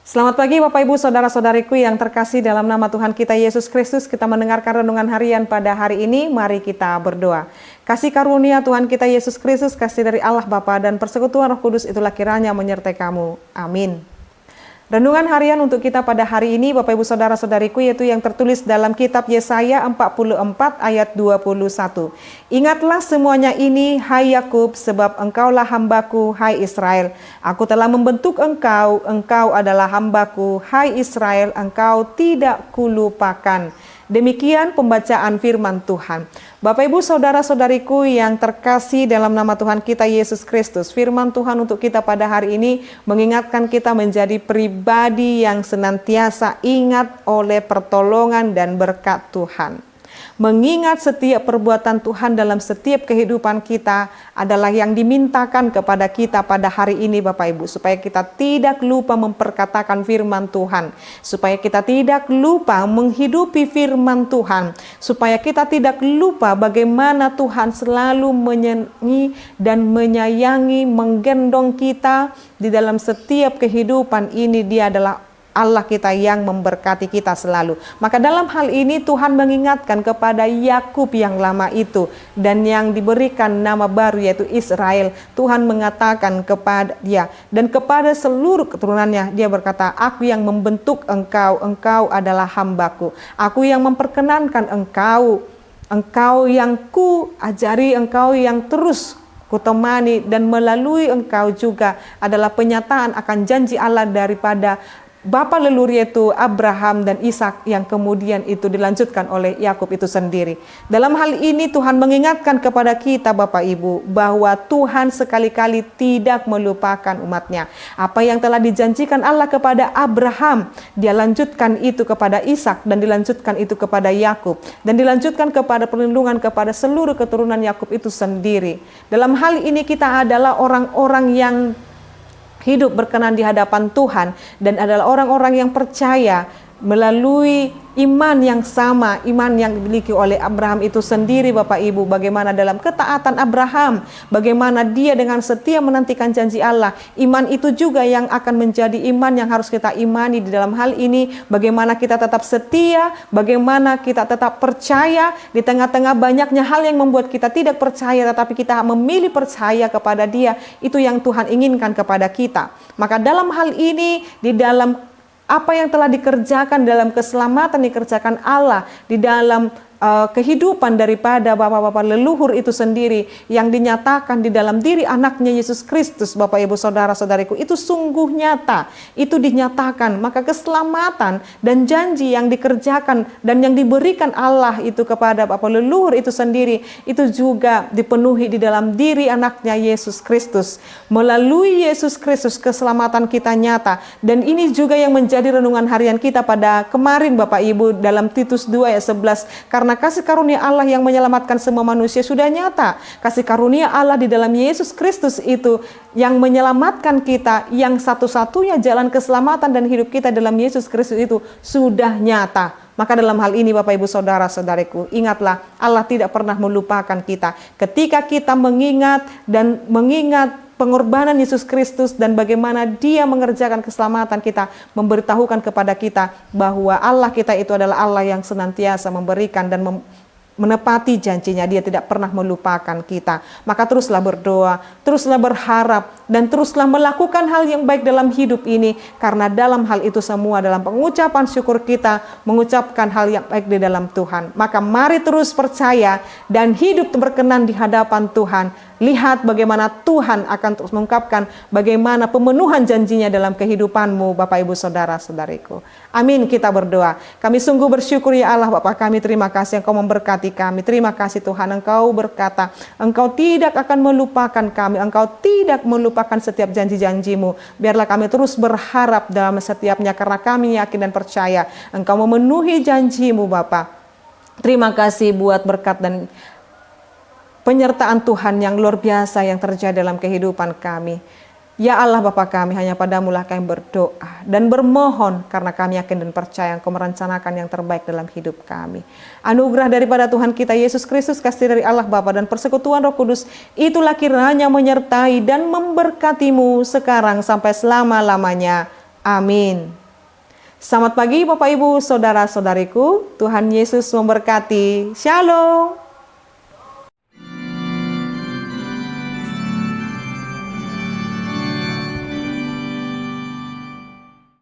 Selamat pagi Bapak Ibu Saudara-saudariku yang terkasih dalam nama Tuhan kita Yesus Kristus. Kita mendengarkan renungan harian pada hari ini. Mari kita berdoa. Kasih karunia Tuhan kita Yesus Kristus, kasih dari Allah Bapa dan persekutuan Roh Kudus itulah kiranya menyertai kamu. Amin. Renungan harian untuk kita pada hari ini Bapak Ibu Saudara-saudariku yaitu yang tertulis dalam kitab Yesaya 44 ayat 21. Ingatlah semuanya ini hai Yakub, sebab engkaulah hambaku hai Israel. Aku telah membentuk engkau, engkau adalah hambaku hai Israel, engkau tidak kulupakan. Demikian pembacaan firman Tuhan. Bapak Ibu Saudara-saudariku yang terkasih dalam nama Tuhan kita Yesus Kristus, firman Tuhan untuk kita pada hari ini mengingatkan kita menjadi pribadi yang senantiasa ingat oleh pertolongan dan berkat Tuhan. Mengingat setiap perbuatan Tuhan dalam setiap kehidupan kita adalah yang dimintakan kepada kita pada hari ini Bapak Ibu. Supaya kita tidak lupa memperkatakan firman Tuhan. Supaya kita tidak lupa menghidupi firman Tuhan. Supaya kita tidak lupa bagaimana Tuhan selalu menyenangi dan menyayangi, menggendong kita di dalam setiap kehidupan ini. Dia adalah Allah kita yang memberkati kita selalu. Maka dalam hal ini Tuhan mengingatkan kepada Yakub yang lama itu dan yang diberikan nama baru yaitu Israel. Tuhan mengatakan kepada dia dan kepada seluruh keturunannya, dia berkata, aku yang membentuk engkau, engkau adalah hambaku. Aku yang memperkenankan engkau, engkau yang ku ajari, engkau yang terus kutemani, dan melalui engkau juga adalah penyataan akan janji Allah daripada Bapa leluhur yaitu Abraham dan Ishak yang kemudian itu dilanjutkan oleh Yakub itu sendiri. Dalam hal ini Tuhan mengingatkan kepada kita Bapak Ibu bahwa Tuhan sekali-kali tidak melupakan umatnya. Apa yang telah dijanjikan Allah kepada Abraham, dia lanjutkan itu kepada Ishak dan dilanjutkan itu kepada Yakub dan dilanjutkan kepada perlindungan kepada seluruh keturunan Yakub itu sendiri. Dalam hal ini kita adalah orang-orang yang hidup berkenan di hadapan Tuhan dan adalah orang-orang yang percaya melalui iman yang sama, iman yang dimiliki oleh Abraham itu sendiri Bapak Ibu. Bagaimana dalam ketaatan Abraham, bagaimana dia dengan setia menantikan janji Allah. Iman itu juga yang akan menjadi iman yang harus kita imani di dalam hal ini. Bagaimana kita tetap setia, bagaimana kita tetap percaya di tengah-tengah banyaknya hal yang membuat kita tidak percaya, tetapi kita memilih percaya kepada Dia. Itu yang Tuhan inginkan kepada kita. Maka dalam hal ini, di dalam apa yang telah dikerjakan dalam keselamatan dikerjakan Allah di dalam kehidupan daripada bapak-bapak leluhur itu sendiri yang dinyatakan di dalam diri anaknya Yesus Kristus Bapak Ibu Saudara-saudariku itu sungguh nyata, itu dinyatakan. Maka keselamatan dan janji yang dikerjakan dan yang diberikan Allah itu kepada bapak leluhur itu sendiri itu juga dipenuhi di dalam diri anaknya Yesus Kristus. Melalui Yesus Kristus keselamatan kita nyata, dan ini juga yang menjadi renungan harian kita pada kemarin Bapak Ibu dalam Titus 2 ayat 11. Karena kasih karunia Allah yang menyelamatkan semua manusia sudah nyata. Kasih karunia Allah di dalam Yesus Kristus itu yang menyelamatkan kita, yang satu-satunya jalan keselamatan dan hidup kita dalam Yesus Kristus itu sudah nyata. Maka dalam hal ini Bapak Ibu Saudara-saudariku, ingatlah Allah tidak pernah melupakan kita. Ketika kita mengingat pengorbanan Yesus Kristus dan bagaimana Dia mengerjakan keselamatan kita, memberitahukan kepada kita bahwa Allah kita itu adalah Allah yang senantiasa memberikan dan menepati janjinya. Dia tidak pernah melupakan kita. Maka teruslah berdoa, teruslah berharap, dan teruslah melakukan hal yang baik dalam hidup ini. Karena dalam hal itu semua dalam pengucapan syukur kita, mengucapkan hal yang baik di dalam Tuhan. Maka mari terus percaya dan hidup berkenan di hadapan Tuhan. Lihat bagaimana Tuhan akan terus mengungkapkan bagaimana pemenuhan janjinya dalam kehidupanmu Bapak Ibu Saudara-saudariku. Amin, kita berdoa. Kami sungguh bersyukur ya Allah Bapa kami, terima kasih Engkau memberkati kami. Terima kasih Tuhan, Engkau berkata Engkau tidak akan melupakan kami, Engkau tidak melupakan setiap janji-janjimu. Biarlah kami terus berharap dalam setiapnya karena kami yakin dan percaya Engkau memenuhi janjimu Bapa. Terima kasih buat berkat dan penyertaan Tuhan yang luar biasa yang terjadi dalam kehidupan kami. Ya Allah Bapa kami, hanya padamu-lah kami berdoa dan bermohon karena kami yakin dan percaya Engkau merencanakan yang terbaik dalam hidup kami. Anugerah daripada Tuhan kita Yesus Kristus, kasih dari Allah Bapa dan persekutuan Roh Kudus itulah kiranya menyertai dan memberkatimu sekarang sampai selama-lamanya. Amin. Selamat pagi Bapak Ibu, Saudara-saudariku. Tuhan Yesus memberkati. Shalom.